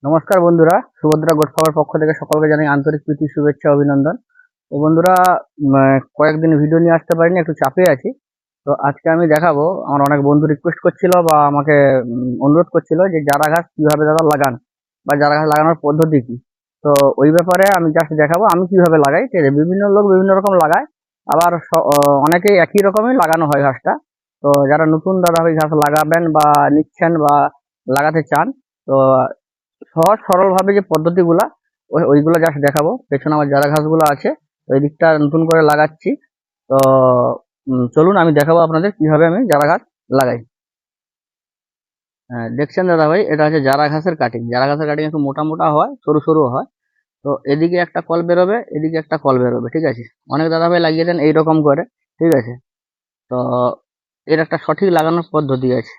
নমস্কার বন্ধুরা, সুভদ্রা গোট ফার্মের পক্ষ থেকে সকলকে জানাই আন্তরিক প্রীতি, শুভেচ্ছা, অভিনন্দন। তো বন্ধুরা, কয়েকদিন ভিডিও নিয়ে আসতে পারিনি, একটু চাপে আছি। তো আজকে আমি দেখাবো, আমার অনেক বন্ধু রিকোয়েস্ট করছিল বা আমাকে অনুরোধ করছিল যে চারা গাছ কিভাবে দাদা লাগান বা চারা গাছ লাগানোর পদ্ধতি কি। তো ওই ব্যাপারে আমি জাস্ট দেখাবো আমি কিভাবে লাগাই। ঠিক আছে, বিভিন্ন লোক বিভিন্ন রকম লাগায়, আবার অনেকেই একই রকমই লাগানো হয় ঘাসটা। তো যারা নতুন দাদা ওই ঘাস লাগাবেন বা নিচ্ছেন বা লাগাতে চান, তো সহজ সরল ভাবে যে পদ্ধতিগুলা ওইগুলো জাস্ট দেখাবো। পেছনে আমার যারা ঘাসগুলো আছে, ওই দিকটা নতুন করে লাগাচ্ছি। তো চলুন আমি দেখাবো আপনাদের কিভাবে আমি যারা ঘাস লাগাই। দেখছেন দাদা ভাই, এটা হচ্ছে যারা ঘাসের কাটিং। যারা ঘাসের কাটিং একটু মোটা মোটা হয়, সরু সরু হয়। তো এদিকে একটা কল বেরোবে, এদিকে একটা কল বেরোবে, ঠিক আছে। অনেক দাদা ভাই লাগিয়ে দেন এইরকম করে, ঠিক আছে। তো এর একটা সঠিক লাগানোর পদ্ধতি আছে।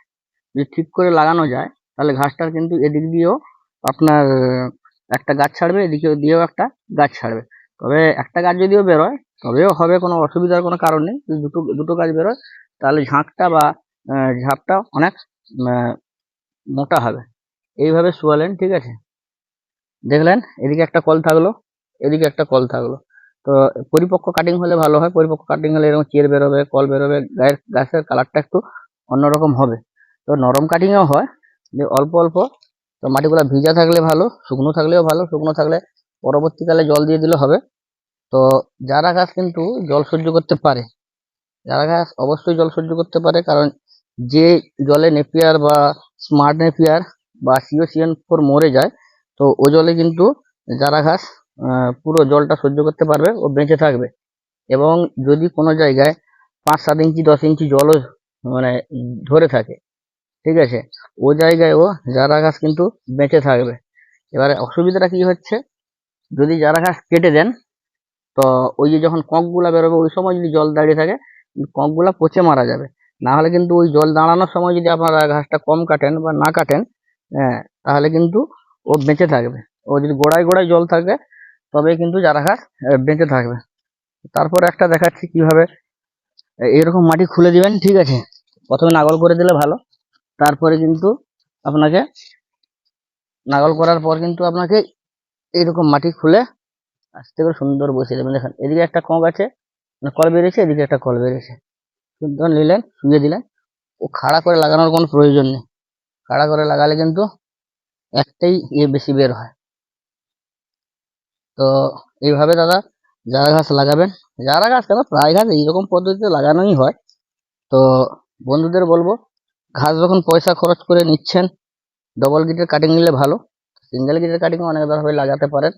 যদি ঠিক করে লাগানো যায় তাহলে ঘাসটার কিন্তু এদিক দিয়েও আপনার একটা গাছ ছাড়বে, এদিকে দিয়েও একটা গাছ ছাড়বে। তবে একটা গাছ যদিও বেরোয় তবেও হবে, কোনো অসুবিধার কোনো কারণ নেই। যদি দুটো দুটো গাছ বেরোয় তাহলে ঝাঁকটা বা ঝাপটা অনেক মোটা হবে। এইভাবে শুয়ালেন, ঠিক আছে। দেখলেন এদিকে একটা কল থাকলো, এদিকে একটা কল থাকলো। তো পরিপক্ক কাটিং হলে ভালো হয়। পরিপক্ক কাটিং হলে এরকম চের বেরোবে, কল বেরোবে, গায়ের গাছের কালারটা একটু অন্যরকম হবে। তো নরম কাটিংও হয়, যে অল্প অল্প। তো মাটিগুলো ভিজা থাকলে ভালো, শুকনো থাকলেও ভালো। শুকনো থাকলে পরবর্তীকালে জল দিয়ে দিলে হবে। তো যারা গাছ কিন্তু জল সহ্য করতে পারে, যারা গাছ অবশ্যই জল সহ্য করতে পারে, কারণ যে জলে নেপিয়ার বা স্মার্ট নেপিয়ার বা সিওসিএন 4 মরে যায়, তো ও জলে কিন্তু যারা ঘাস পুরো জলটা সহ্য করতে পারবে, ও বেঁচে থাকবে। এবং যদি কোনো জায়গায় 5-7 ইঞ্চি 10 ইঞ্চি জলও মানে ধরে থাকে, ঠিক আছে, ও জায়গায় ও যারা গাছ কিন্তু বেঁচে থাকবে। এবারে অসুবিধাটা কি হচ্ছে, যদি যারা ঘাস কেটে দেন, তো ওই যে যখন কঁকগুলা বেরোবে ওই সময় যদি জল দাঁড়িয়ে থাকে, কঁকগুলা পচে মারা যাবে। না হলে কিন্তু ওই জল দাঁড়ানোর সময় যদি আপনারা ঘাসটা কম কাটেন বা না কাটেন, তাহলে কিন্তু ও বেঁচে থাকবে। ও যদি গোড়ায় গোড়ায় জল থাকে তবে কিন্তু চারা ঘাস বেঁচে থাকবে। তারপর একটা দেখাচ্ছি কিভাবে এরকম মাটি খুলে দিবেন, ঠিক আছে। প্রথমে নাগল করে দিলে ভালো। তারপরে কিন্তু আপনাকে নাগল করার পর কিন্তু আপনাকে এইরকম মাটি খুলে আস্তে করে সুন্দর বসিয়ে দেবেন। দেখেন এদিকে একটা কঁক আছে, কল বেরিয়েছে, এদিকে একটা কল বেরিয়েছে। সুন্দর নিলেন, শুয়ে দিলেন। ও খাড়া করে লাগানোর কোনো প্রয়োজন নেই। খাড়া করে লাগালে কিন্তু একটাই বেশি বের হয়। তো এইভাবে দাদা যারা ঘাস লাগাবেন। যারা গাছ কেন, প্রায় ঘাস এইরকম পদ্ধতিতে লাগানোই হয়। তো বন্ধুদের বলবো, ঘাস যখন পয়সা খরচ করে নিচ্ছেন, ডবল গিটের কাটিং নিলে ভালো। সিঙ্গেল গিটের কাটিং অনেক দাদাভাই লাগাতে পারেন,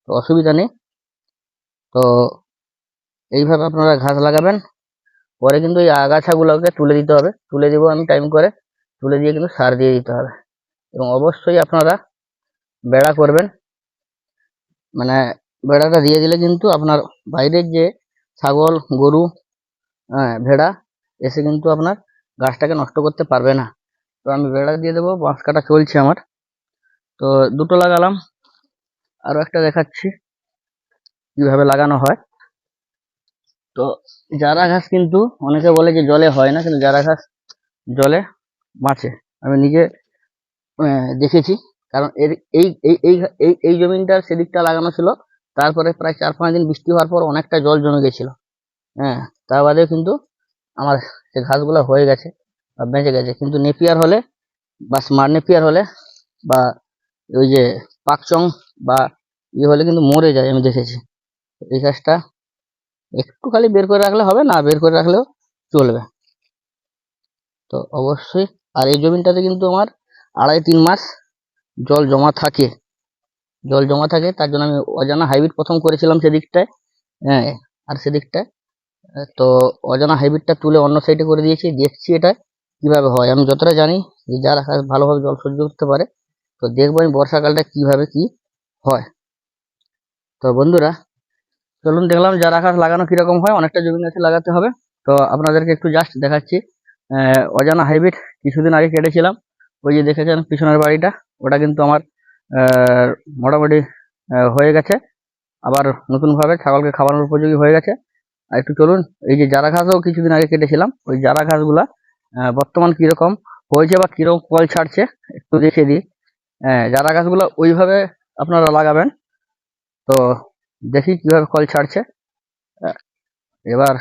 তো অসুবিধা নেই। তো এইভাবে আপনারা ঘাস লাগাবেন। পরে কিন্তু এই আগাছাগুলোকে তুলে দিতে হবে, তুলে দিব আমি টাইম করে। তুলে দিয়ে কিন্তু সার দিয়ে দিতে হবে। এবং অবশ্যই আপনারা বেড়া করবেন। মানে বেড়াটা দিয়ে দিলে কিন্তু আপনার বাইরের যে ছাগল, গরু, ভেড়া এসে কিন্তু আপনার গাছটাকে নষ্ট করতে পারবে না। তো আমি বেড়া দিয়ে দেবো, বাঁশ কাটা চলছে আমার। তো দুটো লাগালাম, আরো একটা দেখাচ্ছি কিভাবে লাগানো হয়। তো জারা ঘাস কিন্তু অনেকে বলে যে জলে হয় না, কিন্তু জারা ঘাস জলে বাঁচে। আমি নিজে দেখেছি। কারণ এর এই এই এই এই এই জমিনটার সেদিকটা লাগানো ছিল, তারপরে প্রায় 4-5 দিন বৃষ্টি হওয়ার পর অনেকটা জল জমে গেছিল। তার বাদেও কিন্তু আমার সে ঘাসগুলো হয়ে গেছে বা বেঁচে গেছে। কিন্তু নেপিয়ার হলে বা স্মার্ট নেপিয়ার হলে বা ওই যে পাকচং বা হলে কিন্তু মরে যায়, আমি দেখেছি। এই ঘাসটা একটু খালি বের করে রাখলে হবে, না বের করে রাখলেও চলবে। তো অবশ্যই, আর এই জমিনটাতে কিন্তু আমার 2.5-3 মাস জল জমা থাকে। জল জমা থাকে, তার জন্য আমি অজানা হাইব্রিড প্রথম করেছিলাম সেদিকটায়। হ্যাঁ, আর সেদিকটায় তো অজানা হাইব্রিডটা তুলে অন্য সাইডে করে দিয়েছি। দেখছি এটা কিভাবে হয়। আমি যতটা জানি যে যারা ভালোভাবে জল সহ্য করতে পারে, তো দেখবো আমি বর্ষাকালটা কিভাবে কি হয়। তো বন্ধুরা চলুন দেখলাম যারা ঘাস লাগানো কিরকম হয়। অনেকটা জমি গাছে লাগাতে হবে। তো আপনাদেরকে একটু জাস্ট দেখাচ্ছি। অজানা হাইব্রিড কিছুদিন আগে কেটেছিলাম। ওই যে দেখেছেন পিছনের বাড়িটা, ওটা কিন্তু আমার মোটামুটি হয়ে গেছে। আবার নতুনভাবে ছাগলকে খাওয়ানোর উপযোগী হয়ে গেছে। আর একটু চলুন, এই যে জারা ঘাসও কিছুদিন আগে কেটেছিলাম, ওই জারা ঘাসগুলা বর্তমান কিরকম হয়েছে বা কিরকম ফল ছাড়ছে একটু দেখে দিই। চারা গাছগুলো ওইভাবে আপনারা লাগাবেন। তো দেখি কিভাবে ফল ছাড়ছে। আহ, এবার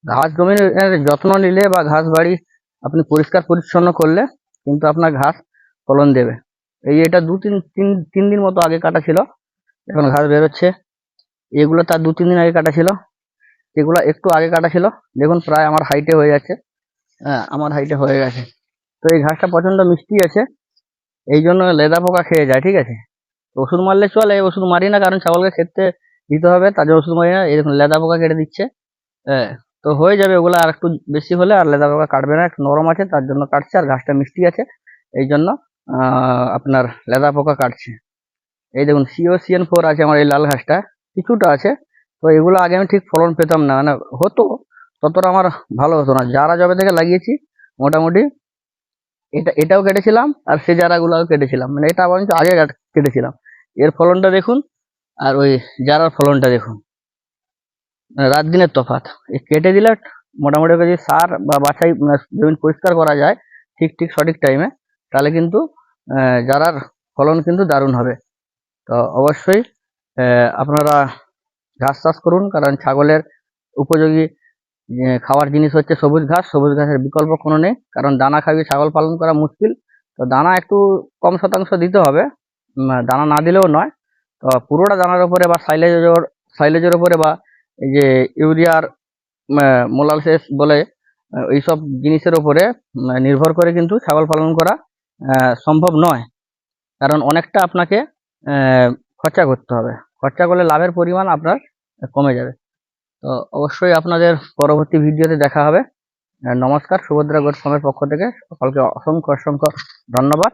ঘাস জমির যত্ন নিলে বা ঘাস বাড়ি আপনি পরিষ্কার পরিচ্ছন্ন করলে কিন্তু আপনার ঘাস ফলন দেবে। এটা দু তিন তিন তিন দিন মতো আগে কাটা ছিল, এখন ঘাস বেরোচ্ছে। এগুলো তার 2-3 দিন আগে কাটা ছিল, এগুলো একটু আগে কাটা ছিল। দেখুন প্রায় আমার হাইটে হয়ে যাচ্ছে। আমার হাইটে হয়ে গেছে। তো এই ঘাসটা প্রচন্ড মিষ্টি আছে, এই জন্য লেদা পোকা খেয়ে যায়। ঠিক আছে, ওষুধ মারলে চলে, ওষুধ মারি না, কারণ ছাগলকে খেতে দিতে হবে, তার জন্য ওষুধ মারি না। এই দেখুন লেদা পোকা কেটে দিচ্ছে। তো হয়ে যাবে ওগুলো, আর একটু বেশি হলে আর লেদা পোকা কাটবে না, একটু নরম আছে তার জন্য কাটছে, আর ঘাসটা মিষ্টি আছে এই জন্য আপনার লেদা পোকা কাটছে। এই দেখুন COCN4 আছে আমার এই লাল ঘাসটা, কিছুটা আছে। তো এগুলো আগে আমি ঠিক ফলন পেতাম না, মানে হতো ততটা আমার ভালো হতো না। যারা জবে থেকে লাগিয়েছি মোটামুটি এটাও কেটেছিলাম, আর সে চারাগুলোও কেটেছিলাম, মানে এটা বরঞ্চ আগে কেটেছিলাম। এর ফলনটা দেখুন আর ওই চারার ফলনটা দেখুন, মানে রাত দিনের তফাৎ। কেটে দিলে মোটামুটি যদি সার বা বাছাই জমি পরিষ্কার করা যায় ঠিক ঠিক সঠিক টাইমে, তাহলে কিন্তু চারার ফলন কিন্তু দারুণ হবে। তো অবশ্যই আপনারা ঘাস চাষ করুন, কারণ ছাগলের উপযোগী খাওয়ার জিনিস হচ্ছে সবুজ ঘাস। সবুজ ঘাসের বিকল্প কোনো নেই, কারণ দানা খাইয়ে ছাগল পালন করা মুশকিল। তো দানা একটু কম শতাংশ দিতে হবে, দানা না দিলেও নয়। তো পুরোটা দানার উপরে বা সাইলেজের উপরে বা এই যে ইউরিয়ার মোলাসেস বলে এইসব জিনিসের উপরে নির্ভর করে কিন্তু ছাগল পালন করা সম্ভব নয়, কারণ অনেকটা আপনাকে খরচা করতে হবে। খরচা করলে লাভের পরিমাণ আপনার কমে যাবে। তো অবশ্যই আপনাদের পরবর্তী ভিডিওতে দেখা হবে। নমস্কার, সুভদ্রা গোট ফার্মের পক্ষ থেকে সকলকে অসংখ্য অসংখ্য ধন্যবাদ।